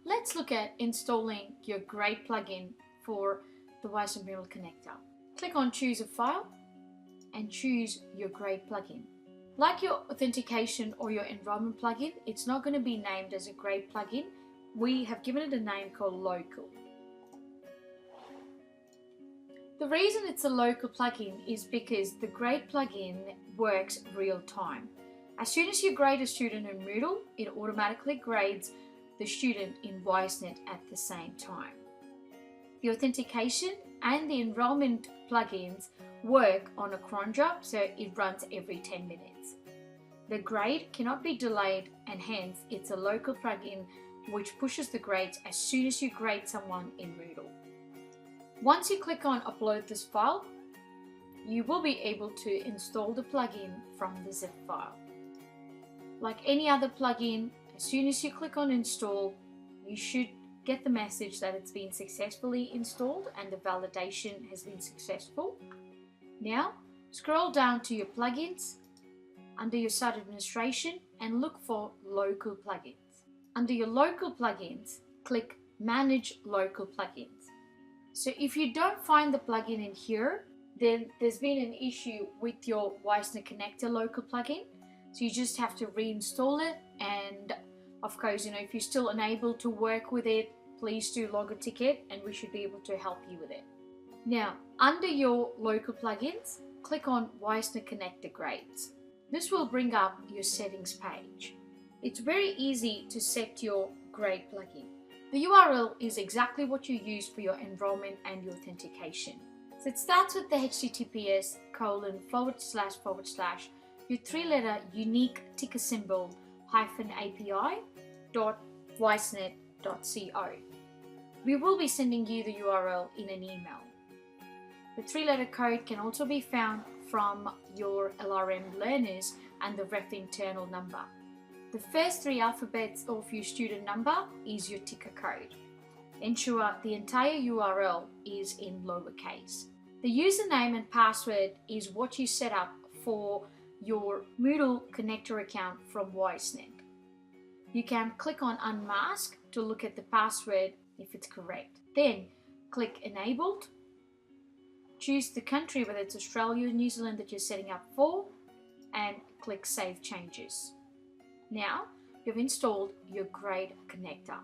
Let's look at installing your Grade plugin for the Wisnet Moodle connector. Click on Choose a File and choose your Grade plugin. Like your authentication or your enrollment plugin, it's not going to be named as a Grade plugin. We have given it a name called Local. The reason it's a local plugin is because the Grade plugin works real time. As soon as you grade a student in Moodle, it automatically grades the student in Wisnet at the same time. The authentication and the enrollment plugins work on a cron job, so it runs every 10 minutes. The grade cannot be delayed, and hence it's a local plugin which pushes the grades as soon as you grade someone in Moodle. Once you click on Upload this file, you will be able to install the plugin from the zip file. Like any other plugin, as soon as you click on Install, you should get the message that it's been successfully installed and the validation has been successful. Now, scroll down to your plugins under your site administration and look for local plugins. Under your local plugins, click Manage Local Plugins. So if you don't find the plugin in here, then there's been an issue with your Wisnet Connector local plugin. So you just have to reinstall it, and of course, if you're still unable to work with it, please do log a ticket and we should be able to help you with it. Now, under your local plugins, click on Wisnet Connector Grades. This will bring up your settings page. It's very easy to set your Grade plugin. The URL is exactly what you use for your enrollment and your authentication. So it starts with the https:// your 3-letter unique ticker symbol -api.wisnet.co. We will be sending you the URL in an email. The 3-letter code can also be found from your LRM learners and the ref internal number. The first 3 alphabets of your student number is your ticker code. Ensure the entire URL is in lowercase. The username and password is what you set up for your Moodle connector account from Wisnet. You can click on Unmask to look at the password if it's correct. Then click Enabled. Choose the country, whether it's Australia or New Zealand, that you're setting up for, and click Save Changes. Now you've installed your Grade connector.